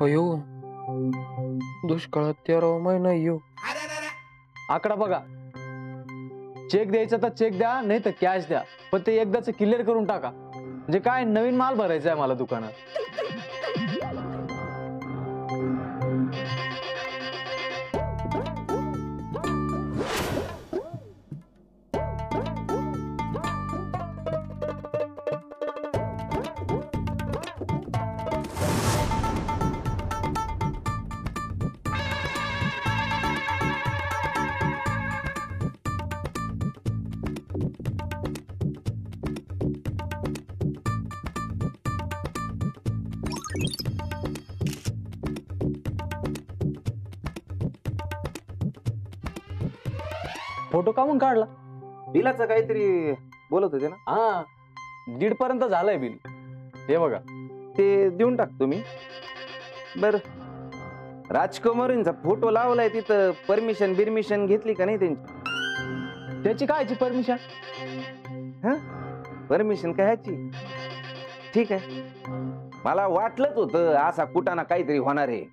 अयो दुष्काळात 13 महिना येऊ. आकडा बघा. चेक द्यायचा तर चेक द्या, नाही तर कॅश द्या, पण ते एकदाच क्लिअर करून टाका. म्हणजे काय नवीन माल भरायचा आहे मला दुकानात. फोटो का मग काढला? बिलाचं काहीतरी बोलत होते ना. हा 1.5 पर्यंत झालंय बिल. हे बघा ते देऊन टाकतो मी. बर राजकुमारींचा फोटो लावलाय तिथं, परमिशन घेतली का नाही त्यांची? त्याची कायची परमिशन? हा परमिशन काय ह्याची? ठीक आहे, मला वाटलंच होतं असा कुटाणा काहीतरी होणार आहे,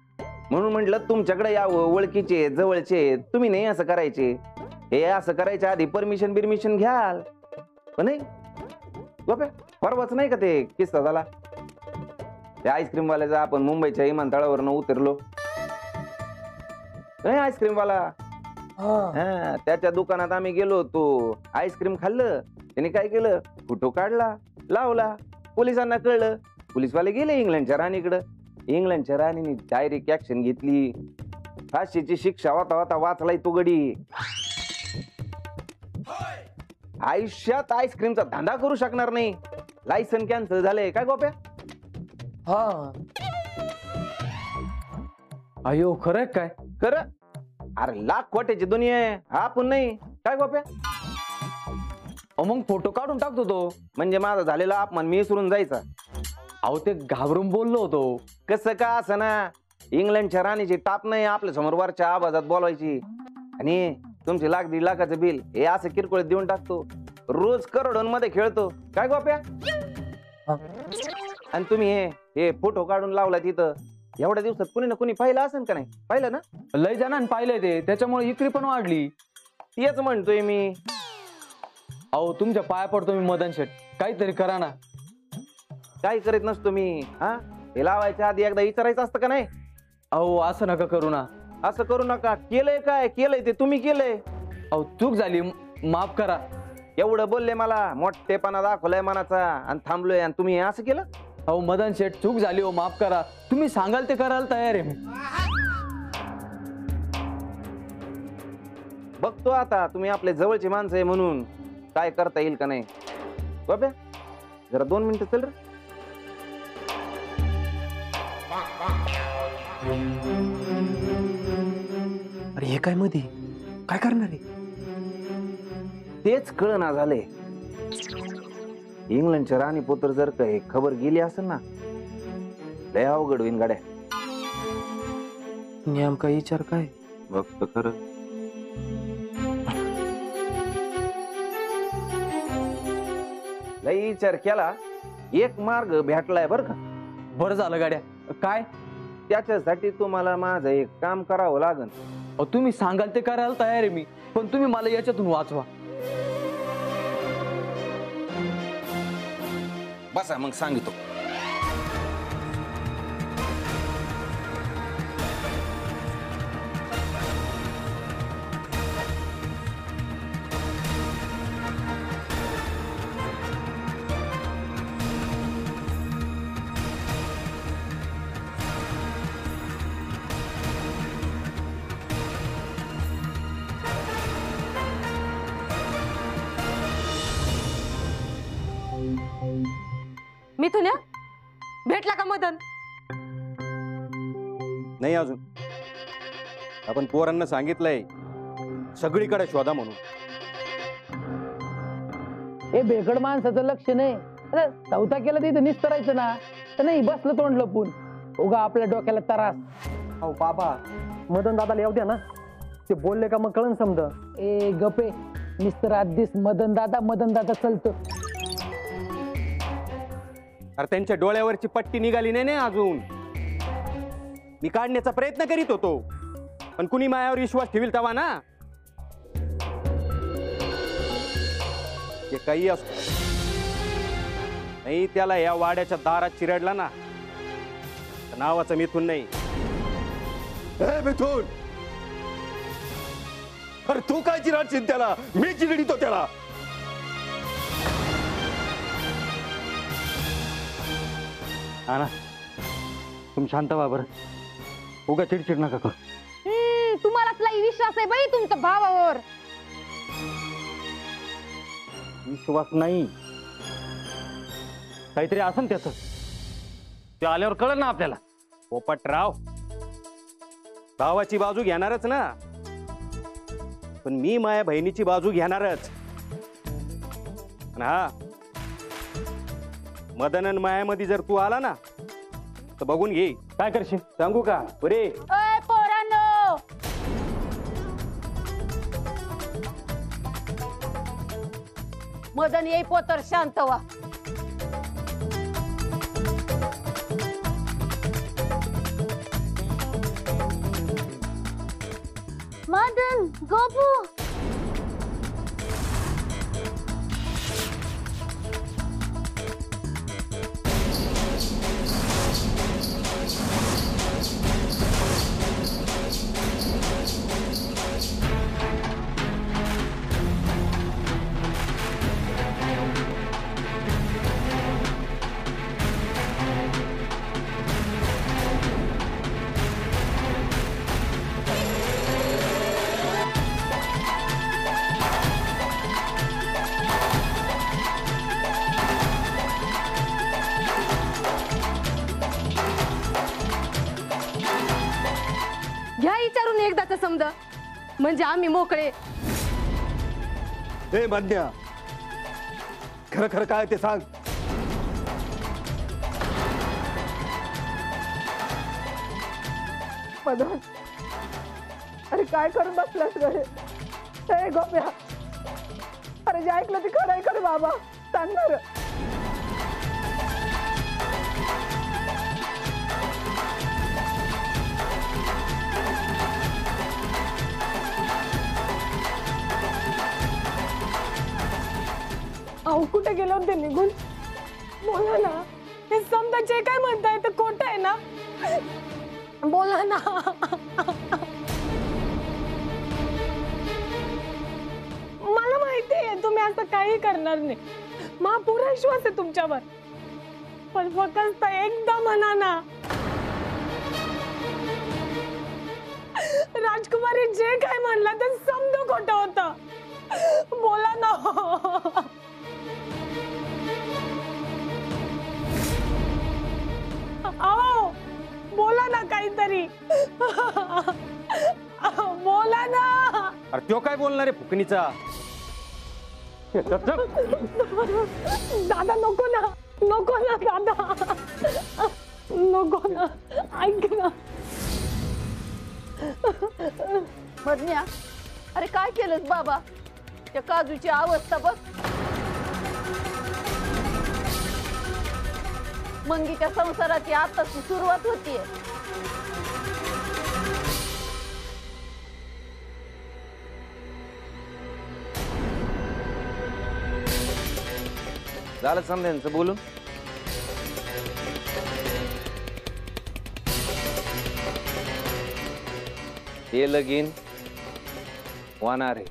म्हणून म्हटलं तुमच्याकडे यावं. ओळखीचे जवळचे तुम्ही नाही असं करायचे. हे असं करायच्या आधी परमिशन घ्याल. पण नाही बाबा, परवाच नाही का ते किस्सा झाला त्या आईस्क्रीम वाल्याचा? आपण मुंबईच्या विमानतळावरनं उतरलो, आईस्क्रीम वाला, त्याच्या दुकानात आम्ही गेलो होतो, आईस्क्रीम खाल्लं. त्याने काय केलं, फोटो काढला, लावला. पोलिसांना कळलं, पोलिसवाले गेले इंग्लंडच्या राणीकडं. इंग्लंडच्या राणीने डायरेक्ट ऍक्शन घेतली. फाशीची शिक्षा होता वाचलाय तो गडी. आयुष्यात आईस्क्रीमचा धंदा करू शकणार नाही. लायसन कॅन्सल झालंय काय गोप्या? हा अयो खरं काय? खरं. अरे लाख कोट्याची दुनिया आहे, हा पण नाही काय गोप्या? मग फोटो काढून टाकतो तो. म्हणजे माझा झालेला अपमान मी विसरून जायचा? अहो ते घाबरून बोललो होतो. कसं का असं ना, इंग्लंडच्या राणीची टाप नाही आपल्या समोर वरच्या आवाजात बोलवायची. आणि तुमचे 1.5 लाखाचं बिल हे असं किरकोळ देऊन टाकतो. रोज करोडोंमध्ये खेळतो काय गोप्या? आणि तुम्ही हे फोटो काढून लावला तिथं, एवढ्या दिवसात कुणी ना कुणी पाहिलं असेल का नाही? पाहिलं ना? लय जणांनी पाहिलंय ते, त्याच्यामुळे विक्री पण वाढली. तेच म्हणतोय मी. अहो तुमच्या पाया पडतो मी मदन शेठ, काहीतरी करा ना. काही करीत नसतो मी. हा हे लावायच्या आधी एकदा विचारायचं असतं का नाही? अहो असं नका करू ना. असं करू नका. केलंय काय? केलंय ते तुम्ही केलंय. अहो चूक झाली, माफ करा. एवढं बोलले मला, मोठेपणा दाखवलाय मनाचा, आणि थांबलोय, आणि तुम्ही असं केलं. अहो मदन शेठ चूक झाली हो, माफ करा. तुम्ही सांगाल ते करायला तयार आहे. बघतो आता तुम्ही आपले जवळचे माणसं आहे म्हणून काय करता येईल का नाही. बाबा जरा 2 मिनिटं चल रे. अरे हे काय मध्ये काय करणार आहे? तेच कळना झाले. इंग्लंडच्या राणी पुत्र जर काही खबर गेली असेल ना, लय अवघड होईन गाड्या. नेमका विचार काय? बघतो खरं. लय विचार केला, एक मार्ग भेटलाय बर का. बरं झालं गाड्या. काय? त्याच्यासाठी तुम्हाला माझं एक काम करावं लागेल. अहो तुम्ही सांगाल ते करायला तयार आहे मी, पण तुम्ही मला याच्यातून वाचवा. बसा मग सांगतो. मिथुन्या भेटला का मदन? नाही अजून. आपण पोरांना सांगितलंय सगळीकडे शोधा म्हणून. हे बेकड माणसाचं लक्ष नाही. अरे चौथा केलं तिथं निस्तरायचं ना, तर नाही बसलं तोंड लपून. उगा आपल्या डोक्याला त्रास. अहो बाबा, मदन दादाला येऊ द्या ना, ते बोलले का मग कळण समज. ए गपे, मिस्टर आधीच मदन दादा चलतो. अरे त्यांच्या डोळ्यावरची पट्टी निघाली नाही अजून. मी काढण्याचा प्रयत्न करीत होतो, पण कुणी मायावर विश्वास ठेवील तेव्हा ना. ते काही असो, नाही त्याला या वाड्याच्या दारात चिरडला ना, तर नावाचं मिथून नाही. मिथून, अरे तू काय चिराडशील त्याला? मी चिरडितो त्याला. ना तुम्ही शांत व्हा बरं, उगा चिडचिड नका करू. तुम्हालाच लई विश्वास आहे बाई तुमच्या भावावर. विश्वास नाही, काहीतरी असं त्याच, ते आल्यावर कळलं ना आपल्याला. पोपटराव भावाची बाजू घेणारच ना, पण मी माझ्या बहिणीची बाजू घेणारच. हा, मदन आणि मायामध्ये जर तू आला ना, तर बघून घे काय करशील. सांगू का बरे? पोरांनो, मदन येई पोतर शांत व्हा. मदन गोपू, घ्या विचारून एकदाच समजा, म्हणजे आम्ही मोकळे. हे मन्या, खरं खरं काय ते सांग. मदन, अरे काय करून बसलास रे? हे गोप्या, अरे जे ऐकलं ते खरं आहे. खरं बाबा सांग ना रे. अहो कुठे गेलो ते निघून? बोला ना, हे समजा जे काय म्हणताय ते खोटं आहे ना? बोला ना. मला माहिती आहे तुम्ही असं काही करणार नाही, मला पुरा विश्वास आहे तुमच्यावर, पण फक्त एकदा म्हणा ना. राजकुमारी जे काय म्हणलं ते समजा खोटं होतं. बोला ना. आओ बोला ना काहीतरी. बोला ना. अरे त्यो काय बोलणार आहे फुकणीचा? दादा नको ना, नको ना दादा, नको ना, ऐक ना. मदन्या, अरे काय केलंस बाबा? त्या काजूची अवस्था बघ. मंगीच्या संसाराची आताची सुरुवात होतीये. झालं समजायचं बोलून. हे लगीन होणार आहे.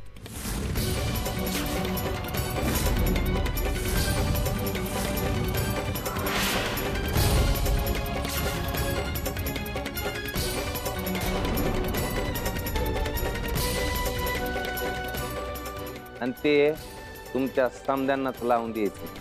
आणि ते तुमच्या समद्यांनाच लावून द्यायचे.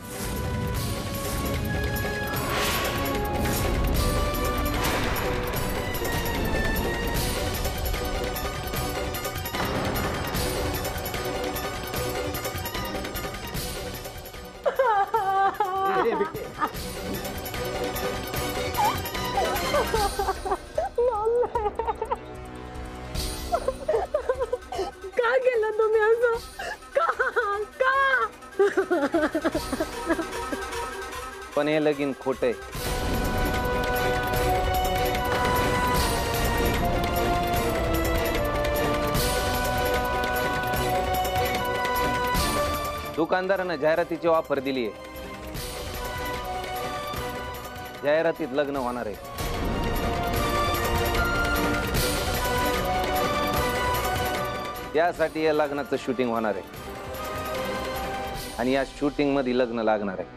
का केलं तुम्ही असं? का? पण हे लगीन खोट आहे. दुकानदारानं जाहिरातीची ऑफर दिली आहे. जाहिरातीत लग्न होणार आहे. त्यासाठी या लग्नाचं शूटिंग होणार आहे आणि या शूटिंग मध्ये लग्न लागणार आहे.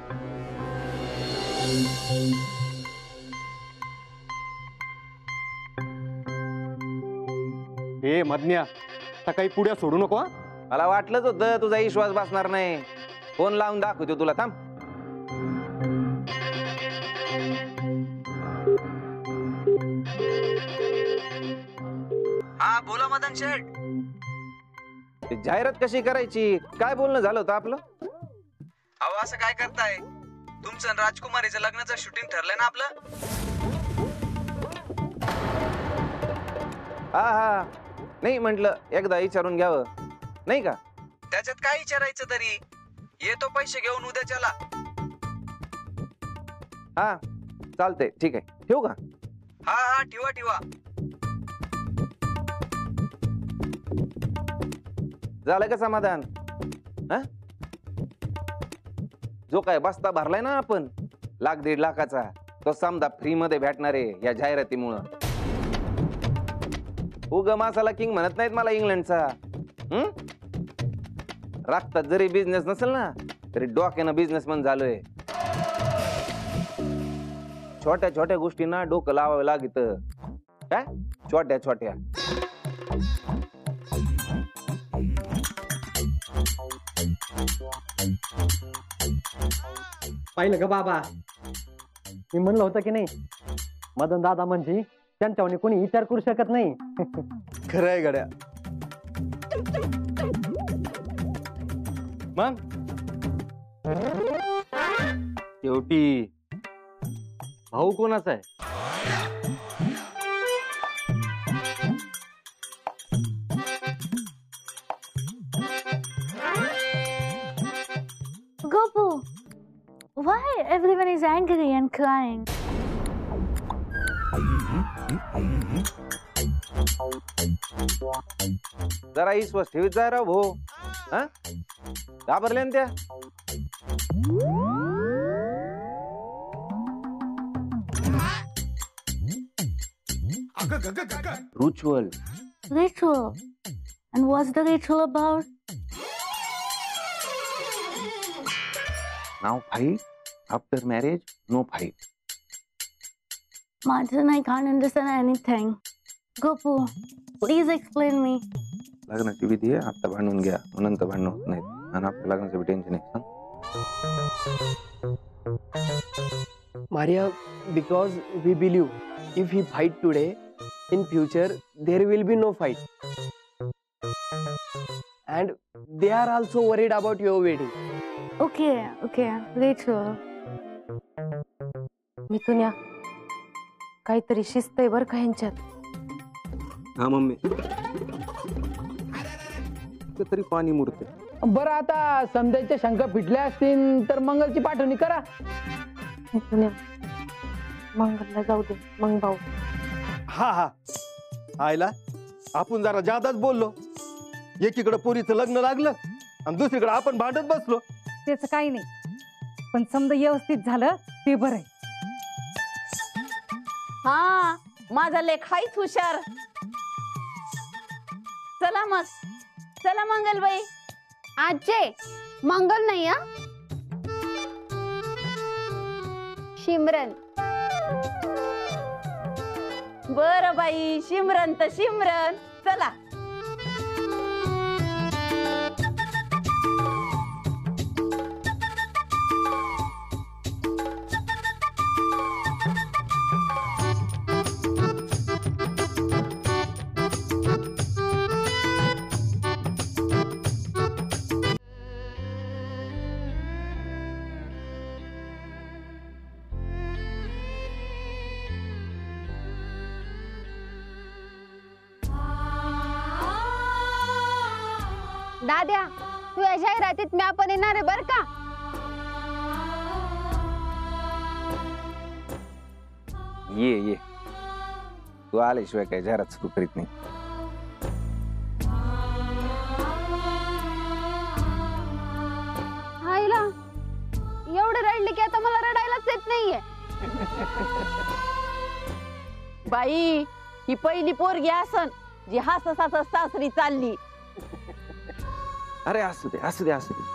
हे मधन्या सकाळी पुढ्या सोडू नको हा. मला वाटलंच होतं तुझा विश्वास बसणार नाही. फोन लावून दाखवतो तुला, थांब. हा बोला मदन शेठ. ते जाहिरात कशी करायची, काय बोलणं झालं होतं आपलं? अहो असं काय करताय, तुमचं आणि राजकुमारीचं लग्नाचं शूटिंग ठरलंय ना आपलं. हा हा, नाही म्हटलं एकदा विचारून घ्यावं, नाही का? त्याच्यात काय विचारायचं तरी, येतो पैसे घेऊन उद्याच्याला. हा चालतंय, ठीक आहे, ठेवू का? हा हा ठेवा ठेवा. झालं का समाधान? हा, जो काय बस्ता भरलाय ना आपण, 1-1.5 लाखाचा, तो समजा फ्री मध्ये भेटणार आहे या जाहिरातीमुळं. उग मासाला किंग म्हणत नाहीत मला इंग्लंडचा. रक्तात जरी बिझनेस नसेल ना, तरी डोक्यानं बिझनेसमन झालोय. छोट्या छोट्या गोष्टींना डोकं लावावं लागत. काय छोट्या छोट्या. पाहिलं का बाबा, मी म्हणलं होतं की नाही, मदन दादा म्हणजे त्यांच्यावर कोणी विचार करू शकत नाही. खरंय गड्या. मग शेवटी भाऊ कोणाचा आहे? Gopu, why everyone is angry and crying? जरा विश्वास ठेवीत जा राव भो. हा, घाबरल्या ना त्या. Ritual. Ritual. And what's the ritual about? Now fight. After marriage, no fight. Martin, I can't understand anything. Gopu, please explain me. लग्नाची विधी आहे, आता भांडून घ्या, नंतर भांडण होत नाहीत. आणि आपल्या लग्नाचं टेन्शन आहे. Maria, because we believe if we fight today, in future there will be no fight. And they are also worried about your wedding. Okay, ritual. मिथुन्या, काहीतरी शिस्त आहे बरं का ह्यांच्यात. हा मम्मी, तरी पाणी मुरते. बरं, आता समजायच्या शंका फिटल्या असतील तर मंगलची पाठवणी करा. मिथुन्या, मंगलला जाऊ दे, मग भाऊ. हा हा, आयला आपण जरा जादाच बोललो. एकीकडे पोरीचं लग्न लागलं आणि दुसरीकडे आपण भांडत बसलो. त्याचं काही नाही, पण समजा व्यवस्थित झालं ते बरं आहे. हा, माझा लेख हायच हुशार. चला मग, चला मंगलबाई. आजे, मंगल नाही हा, शिमरन. बर बाई, शिमरन तर शिमरन. चला. दाद्या, तू या जाहिरातीत मी आपण येणार आहे बर का. ये तू आल्याशिवाय काय जाहिरात सुरू करीत नाही. वाटत नाहीये. बाई ही पहिली पोरगी असन जी हसत हसत सासरी चालली. अरे असू दे असू दे असू दे.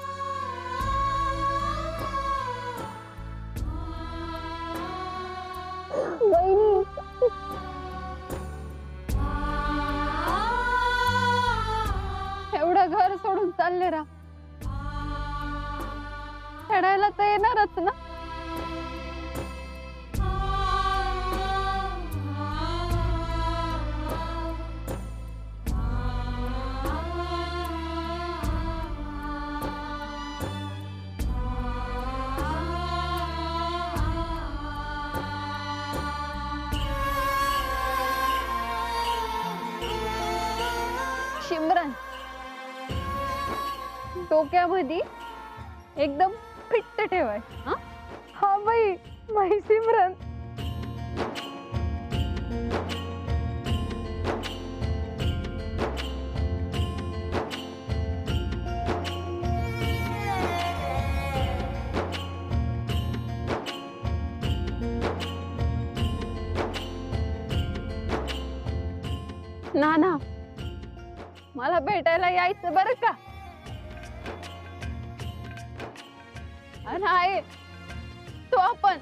एवढं घर सोडून चालले रा, फेडायला तर येणारच ना. शिमरन, डोक्यामध्ये एकदम फिट्ट ठेवाय. हा बाई माही सिमरन. नाना, मला भेटायला यायचं बरं का. आणि आहे तो आपण.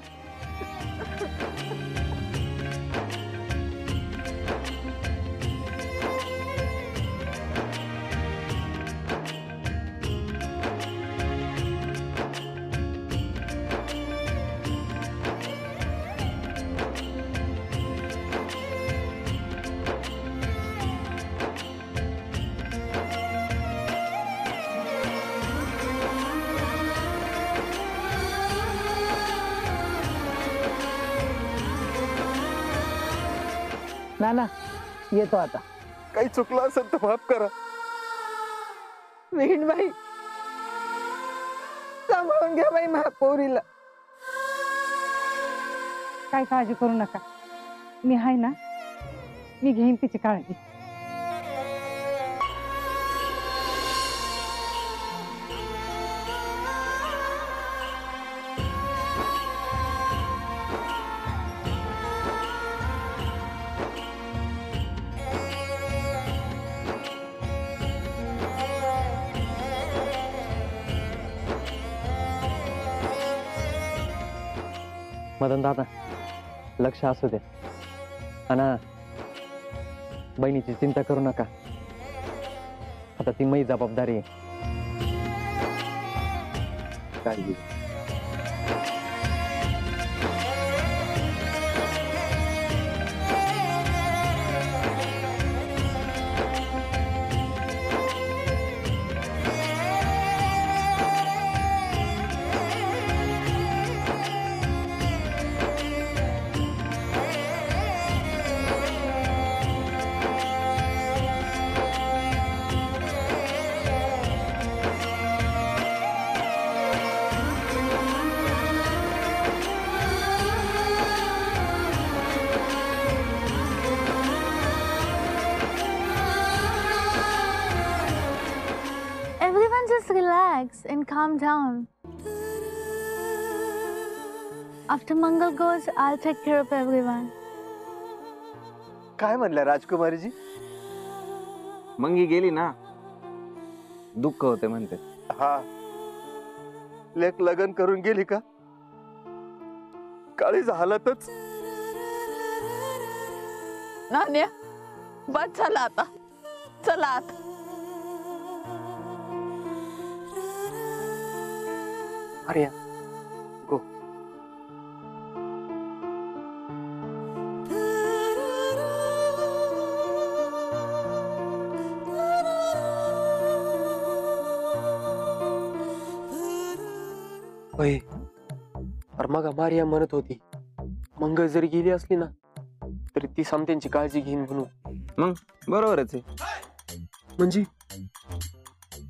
नाना येतो आता. काही चुकलं असेल तर माफ करा. बाई सांभाळून घ्या बाई माझ्या पोरीला. काय काळजी करू नका, मी आहे ना, मी घेईन तिची काळजी. मदन दादा लक्ष असू दे. आणि बहिणीची चिंता करू नका, आता ती माझी जबाबदारी आहे. काळजी. Everyone just relax and calm down. After Mangal goes, I'll take care of everyone. काय म्हणल्या राजकुमारीजी? मंगी गेली ना, दुःख होते म्हणते. हा, लेक लग्न करून गेली का काळीज हालतच. नान्या बस झाला आता, चला आता. अरे गो. होय, अरे मग मारिया म्हणत होती मंगळ जरी गेली असली ना तरी ती समत्यांची काळजी घेईन म्हणून. मग बरोबरच आहे. म्हणजे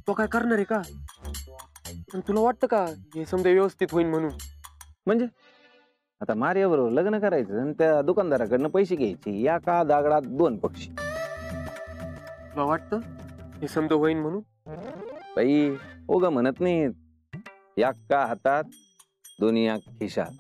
तो काय करणार आहे का? पण तुला वाटतं का हे समजा व्यवस्थित होईल म्हणून? म्हणजे आता मारिया बरोबर लग्न करायचं आणि त्या दुकानदाराकडनं पैसे घ्यायचे, या का दागडात दोन पक्षी. तुला वाटतं हे समजा होईल म्हणून? बाई ओग म्हणत नाहीत, या का हातात दोन्ही या खिशात.